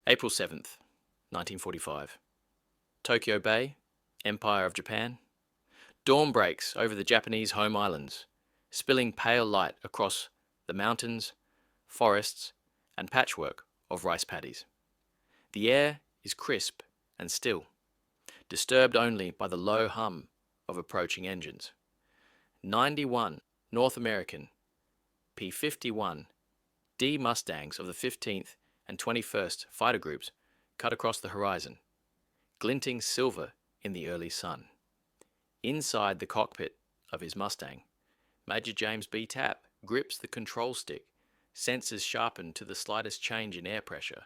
April 7th, 1945. Tokyo Bay, Empire of Japan. Dawn breaks over the Japanese home islands, spilling pale light across the mountains, forests, and patchwork of rice paddies. The air is crisp and still, disturbed only by the low hum of approaching engines. 91 North American P-51D Mustangs of the 15th and 21st Fighter Groups cut across the horizon, glinting silver in the early sun. Inside the cockpit of his Mustang, Major James B. Tapp grips the control stick, sensors sharpened to the slightest change in air pressure,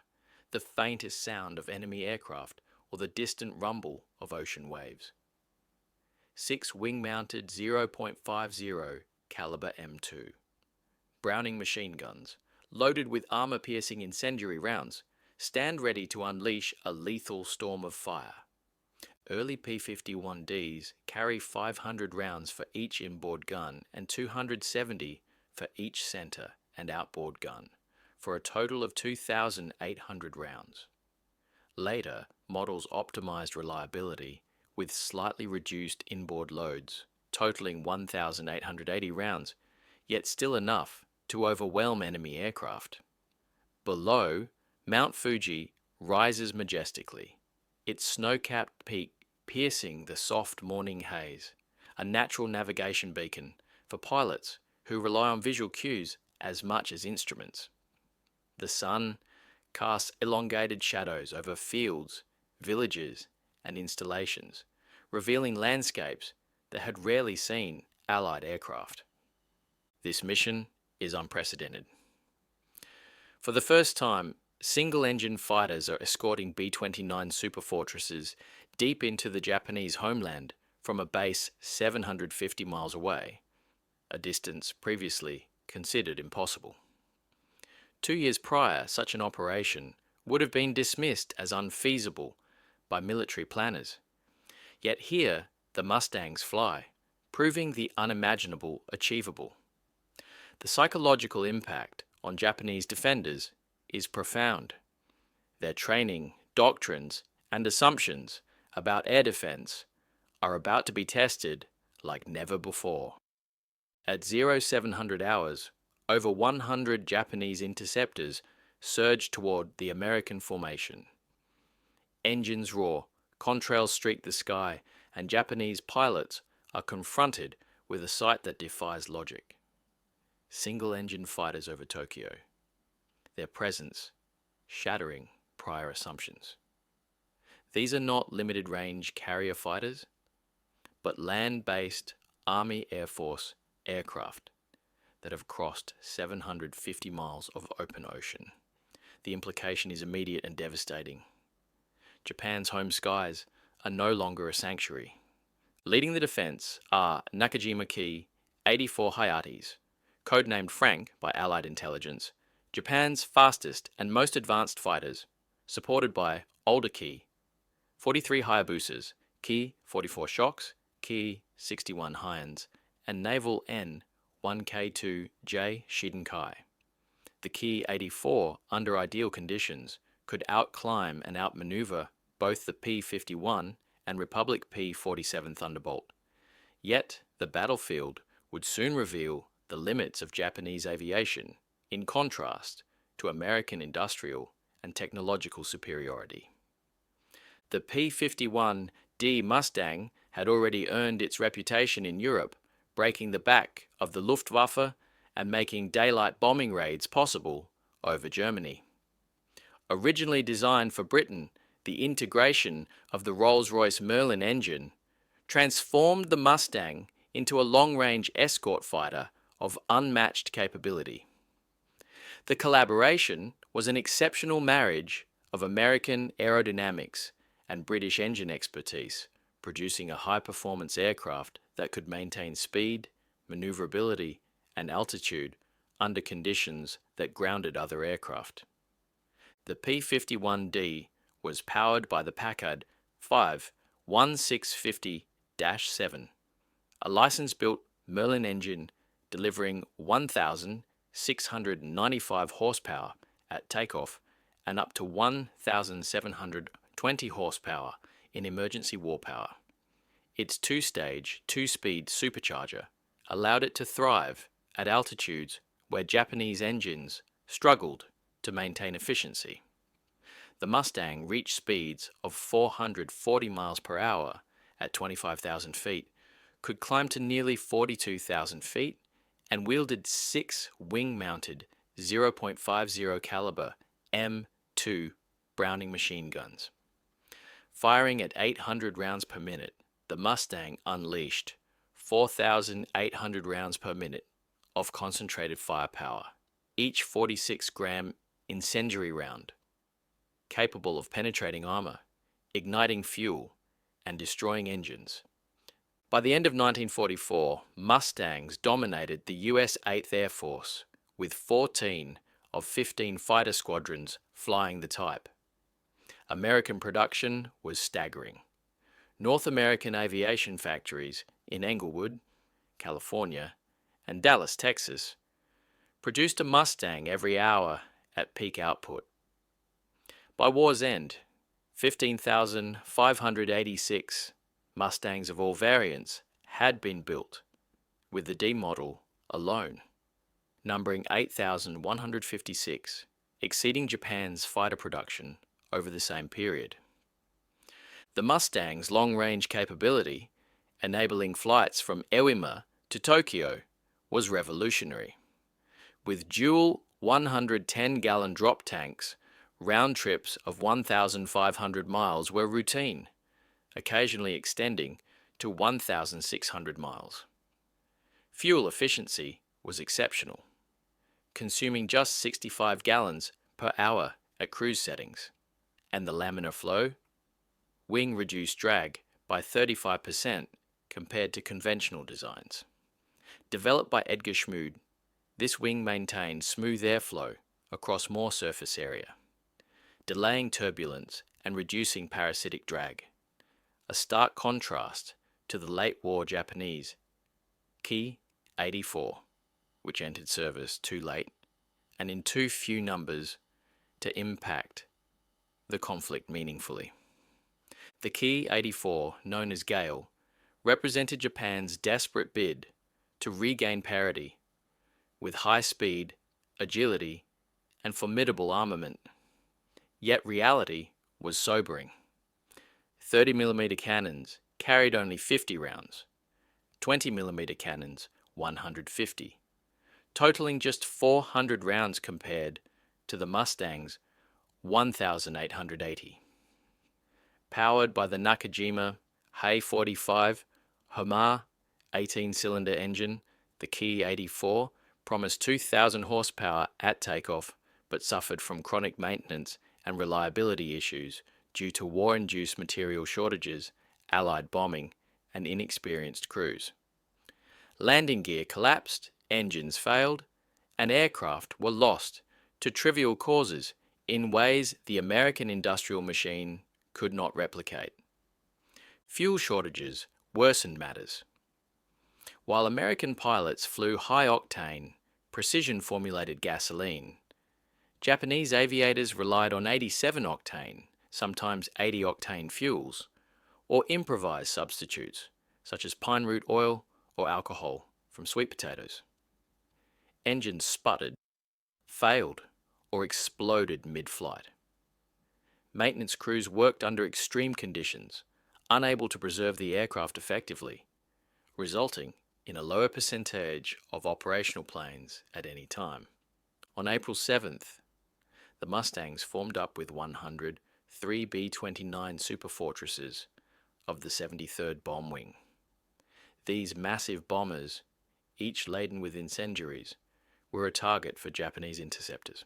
the faintest sound of enemy aircraft, or the distant rumble of ocean waves. 6 wing-mounted 0.50 caliber M2 Browning machine guns, loaded with armor-piercing incendiary rounds, stand ready to unleash a lethal storm of fire. Early P-51Ds carry 500 rounds for each inboard gun and 270 for each center and outboard gun, for a total of 2,800 rounds. Later, models optimized reliability with slightly reduced inboard loads, totaling 1,880 rounds, yet still enough to overwhelm enemy aircraft. Below, Mount Fuji rises majestically, its snow-capped peak piercing the soft morning haze, a natural navigation beacon for pilots who rely on visual cues as much as instruments. The sun casts elongated shadows over fields, villages, and installations, revealing landscapes that had rarely seen Allied aircraft. This mission is unprecedented. For the first time, single-engine fighters are escorting B-29 superfortresses deep into the Japanese homeland from a base 750 miles away, a distance previously considered impossible. 2 years prior, such an operation would have been dismissed as unfeasible by military planners. Yet here, the Mustangs fly, proving the unimaginable achievable. The psychological impact on Japanese defenders is profound. Their training, doctrines, and assumptions about air defense are about to be tested like never before. At 0700 hours, over 100 Japanese interceptors surge toward the American formation. Engines roar, contrails streak the sky, and Japanese pilots are confronted with a sight that defies logic. Single-engine fighters over Tokyo, their presence shattering prior assumptions. These are not limited-range carrier fighters, but land-based Army Air Force aircraft that have crossed 750 miles of open ocean. The implication is immediate and devastating. Japan's home skies are no longer a sanctuary. Leading the defense are Nakajima Ki-84 Hayates, codenamed Frank by Allied intelligence, Japan's fastest and most advanced fighters, supported by older Ki-43 Hayabusas, Ki-44 Shocks, Ki-61 Hyans, and naval N-1K2J Shidenkai. The Ki-84, under ideal conditions, could outclimb and outmaneuver both the P-51 and Republic P-47 Thunderbolt. Yet, the battlefield would soon reveal the limits of Japanese aviation, in contrast to American industrial and technological superiority. The P-51D Mustang had already earned its reputation in Europe, breaking the back of the Luftwaffe and making daylight bombing raids possible over Germany. Originally designed for Britain, the integration of the Rolls-Royce Merlin engine transformed the Mustang into a long-range escort fighter of unmatched capability. The collaboration was an exceptional marriage of American aerodynamics and British engine expertise, producing a high-performance aircraft that could maintain speed, maneuverability, and altitude under conditions that grounded other aircraft. The P-51D was powered by the Packard 5-1650-7, a license-built Merlin engine delivering 1,695 horsepower at takeoff and up to 1,720 horsepower in emergency war power. Its two-stage, two-speed supercharger allowed it to thrive at altitudes where Japanese engines struggled to maintain efficiency. The Mustang reached speeds of 440 miles per hour at 25,000 feet, could climb to nearly 42,000 feet, and wielded 6 wing-mounted 0.50 caliber M2 Browning machine guns. Firing at 800 rounds per minute, the Mustang unleashed 4,800 rounds per minute of concentrated firepower, each 46-gram incendiary round, capable of penetrating armor, igniting fuel, and destroying engines. By the end of 1944, Mustangs dominated the U.S. 8th Air Force, with 14 of 15 fighter squadrons flying the type. American production was staggering. North American aviation factories in Englewood, California, and Dallas, Texas, produced a Mustang every hour at peak output. By war's end, 15,586 Mustangs of all variants had been built, with the D model alone numbering 8,156, exceeding Japan's fighter production over the same period. The Mustang's long-range capability, enabling flights from Iwo Jima to Tokyo, was revolutionary. With dual 110-gallon drop tanks, round trips of 1,500 miles were routine, occasionally extending to 1,600 miles. Fuel efficiency was exceptional, consuming just 65 gallons per hour at cruise settings, and the laminar flow, wing reduced drag by 35% compared to conventional designs. Developed by Edgar Schmood, this wing maintained smooth airflow across more surface area, delaying turbulence and reducing parasitic drag, a stark contrast to the late-war Japanese Ki-84, which entered service too late and in too few numbers to impact the conflict meaningfully. The Ki-84, known as Gale, represented Japan's desperate bid to regain parity with high speed, agility, and formidable armament. Yet reality was sobering. 30mm cannons carried only 50 rounds, 20mm cannons 150, totaling just 400 rounds compared to the Mustang's 1,880. Powered by the Nakajima Hay-45 Homar 18-cylinder engine, the Ki-84 promised 2,000 horsepower at takeoff, but suffered from chronic maintenance and reliability issues due to war-induced material shortages, Allied bombing, and inexperienced crews. Landing gear collapsed, engines failed, and aircraft were lost to trivial causes in ways the American industrial machine could not replicate. Fuel shortages worsened matters. While American pilots flew high-octane, precision-formulated gasoline, Japanese aviators relied on 87-octane, sometimes 80-octane fuels, or improvised substitutes, such as pine root oil or alcohol from sweet potatoes. Engines sputtered, failed, or exploded mid-flight. Maintenance crews worked under extreme conditions, unable to preserve the aircraft effectively, resulting in a lower percentage of operational planes at any time. On April 7th, the Mustangs formed up with 100 3B-29 Superfortresses of the 73rd Bomb Wing. These massive bombers, each laden with incendiaries, were a target for Japanese interceptors.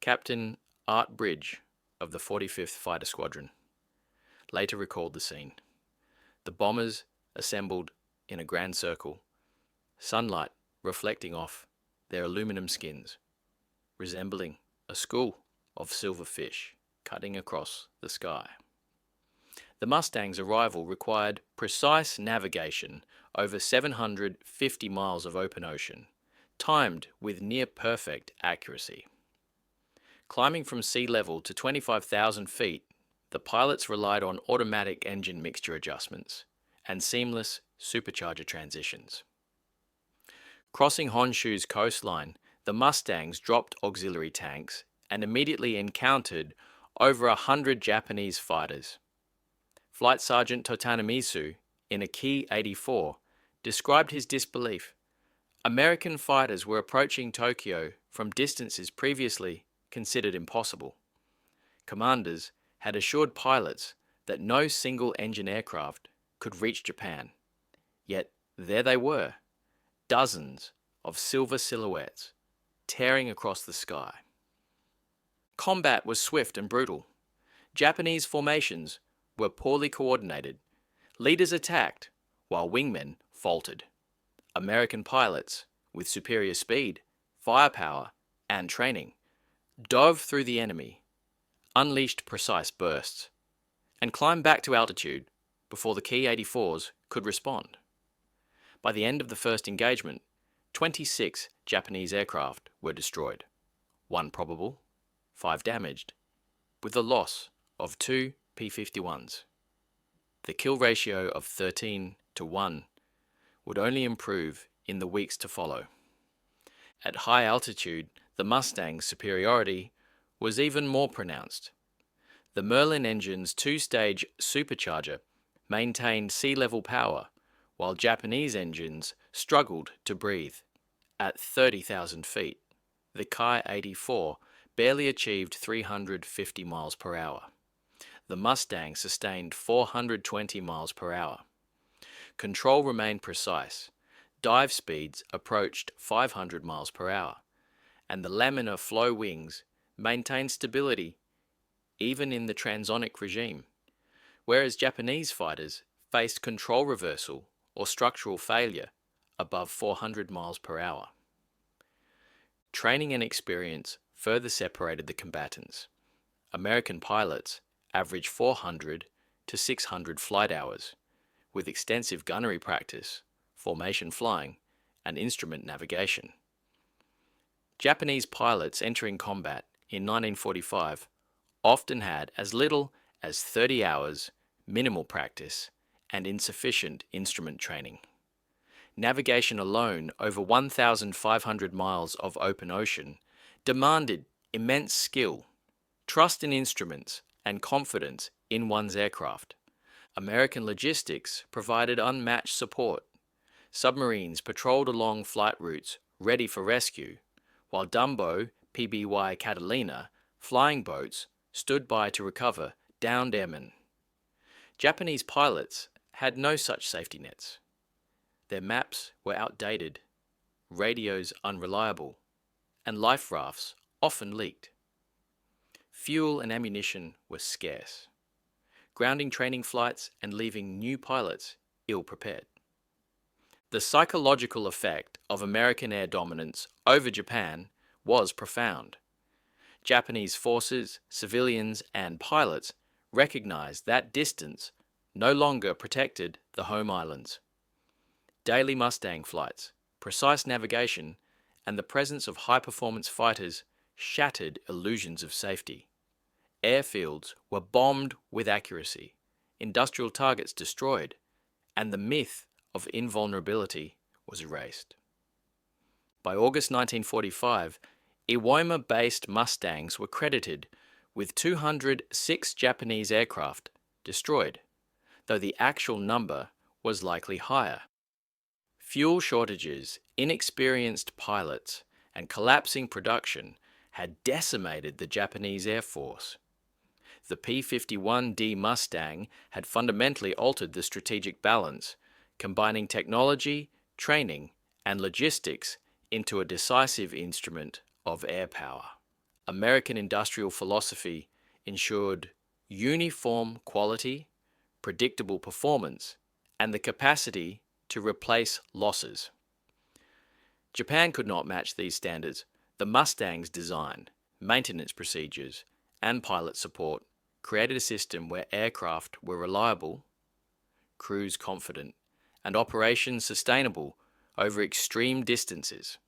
Captain Art Bridge of the 45th Fighter Squadron later recalled the scene. The bombers assembled in a grand circle, sunlight reflecting off their aluminum skins, resembling a school of silver fish cutting across the sky. The Mustang's arrival required precise navigation over 750 miles of open ocean, timed with near-perfect accuracy. Climbing from sea level to 25,000 feet, the pilots relied on automatic engine mixture adjustments and seamless supercharger transitions. Crossing Honshu's coastline, the Mustangs dropped auxiliary tanks and immediately encountered over 100 Japanese fighters. Flight Sergeant Totanamisu, in a Ki-84, described his disbelief. American fighters were approaching Tokyo from distances previously considered impossible. Commanders had assured pilots that no single-engine aircraft could reach Japan. Yet there they were, dozens of silver silhouettes tearing across the sky. Combat was swift and brutal. Japanese formations were poorly coordinated. Leaders attacked, while wingmen faltered. American pilots, with superior speed, firepower, and training, dove through the enemy, unleashed precise bursts, and climbed back to altitude before the Ki-84s could respond. By the end of the first engagement, 26 Japanese aircraft were destroyed, 1 probable, 5 damaged, with the loss of 2 P-51s. The kill ratio of 13-1 would only improve in the weeks to follow. At high altitude, the Mustang's superiority was even more pronounced. The Merlin engine's 2-stage supercharger maintained sea-level power, while Japanese engines struggled to breathe. At 30,000 feet, the Ki-84 barely achieved 350 miles per hour. The Mustang sustained 420 miles per hour. Control remained precise. Dive speeds approached 500 miles per hour, and the laminar flow wings maintained stability even in the transonic regime, whereas Japanese fighters faced control reversal or structural failure above 400 miles per hour. Training and experience further separated the combatants. American pilots averaged 400 to 600 flight hours, with extensive gunnery practice, formation flying, and instrument navigation. Japanese pilots entering combat in 1945 often had as little as 30 hours minimal practice and insufficient instrument training. Navigation alone over 1,500 miles of open ocean demanded immense skill, trust in instruments, and confidence in one's aircraft. American logistics provided unmatched support. Submarines patrolled along flight routes ready for rescue, while Dumbo PBY Catalina flying boats stood by to recover downed airmen. Japanese pilots had no such safety nets. Their maps were outdated, radios unreliable, and life rafts often leaked. Fuel and ammunition were scarce, grounding training flights and leaving new pilots ill-prepared. The psychological effect of American air dominance over Japan was profound. Japanese forces, civilians, and pilots recognized that distance no longer protected the home islands. Daily Mustang flights, precise navigation, and the presence of high-performance fighters shattered illusions of safety. Airfields were bombed with accuracy, industrial targets destroyed, and the myth of invulnerability was erased. By August 1945, Iwo Jima-based Mustangs were credited with 206 Japanese aircraft destroyed, though the actual number was likely higher. Fuel shortages, inexperienced pilots, and collapsing production had decimated the Japanese Air Force. The P-51D Mustang had fundamentally altered the strategic balance, combining technology, training, and logistics into a decisive instrument of air power. American industrial philosophy ensured uniform quality, predictable performance, and the capacity to replace losses. Japan could not match these standards. The Mustang's design, maintenance procedures, and pilot support created a system where aircraft were reliable, crews confident, and operations sustainable over extreme distances.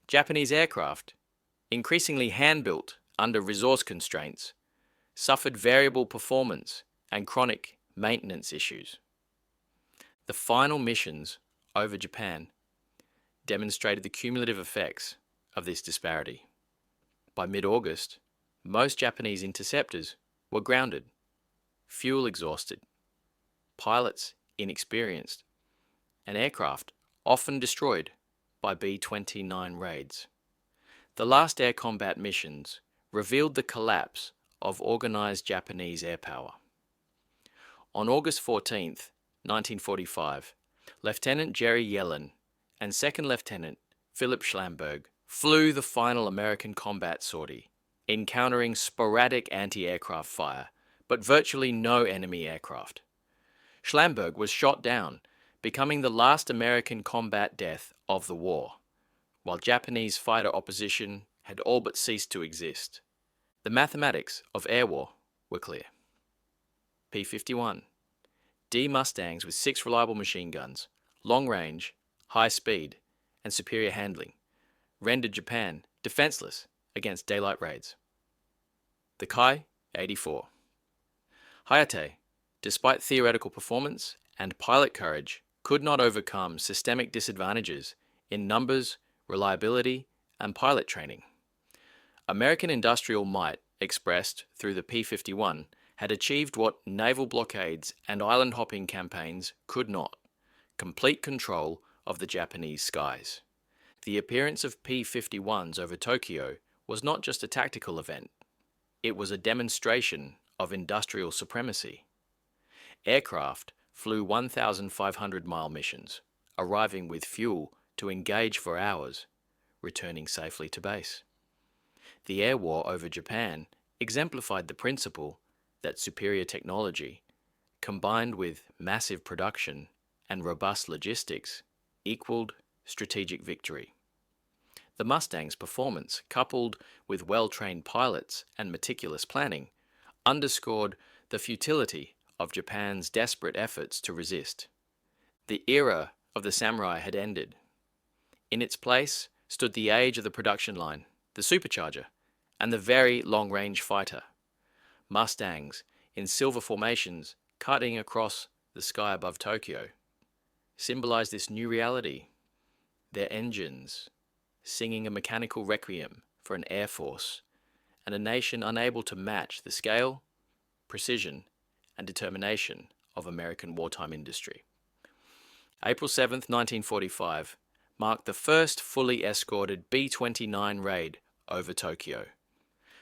Japanese aircraft, increasingly hand-built under resource constraints, suffered variable performance and chronic maintenance issues. The final missions over Japan demonstrated the cumulative effects of this disparity. By mid-August, most Japanese interceptors were grounded, fuel exhausted, pilots inexperienced, and aircraft often destroyed by B-29 raids. The last air combat missions revealed the collapse of organized Japanese air power. On August 14, 1945, Lieutenant Jerry Yellin and Second Lieutenant Philip Schlamberg flew the final American combat sortie, encountering sporadic anti-aircraft fire, but virtually no enemy aircraft. Schlamberg was shot down, becoming the last American combat death of the war, while Japanese fighter opposition had all but ceased to exist. The mathematics of air war were clear. P-51D Mustangs with 6 reliable machine guns, long range, high speed, and superior handling, rendered Japan defenseless against daylight raids. The Ki-84 Hayate, despite theoretical performance and pilot courage, could not overcome systemic disadvantages in numbers, reliability, and pilot training. American industrial might, expressed through the P-51, had achieved what naval blockades and island-hopping campaigns could not: complete control of the Japanese skies. The appearance of P-51s over Tokyo was not just a tactical event, it was a demonstration of industrial supremacy. Aircraft flew 1,500-mile missions, arriving with fuel to engage for hours, returning safely to base. The air war over Japan exemplified the principle that superior technology, combined with massive production and robust logistics, equaled strategic victory. The Mustang's performance, coupled with well-trained pilots and meticulous planning, underscored the futility of Japan's desperate efforts to resist. The era of the samurai had ended. In its place stood the age of the production line, the supercharger, and the very long-range fighter. Mustangs in silver formations cutting across the sky above Tokyo symbolized this new reality. Their engines singing a mechanical requiem for an air force and a nation unable to match the scale, precision, and determination of American wartime industry. April 7, 1945, marked the first fully escorted B-29 raid over Tokyo,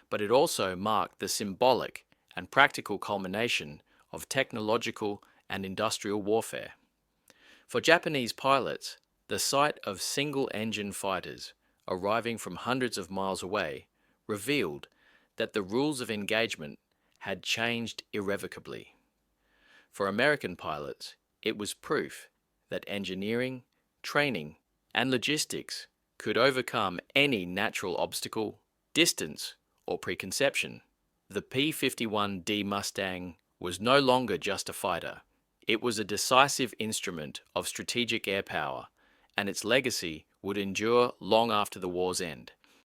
but it also marked the symbolic and practical culmination of technological and industrial warfare. For Japanese pilots, the sight of single-engine fighters arriving from hundreds of miles away revealed that the rules of engagement had changed irrevocably. For American pilots, it was proof that engineering, training, and logistics could overcome any natural obstacle, distance, or preconception. The P-51D Mustang was no longer just a fighter. It was a decisive instrument of strategic air power, and its legacy would endure long after the war's end.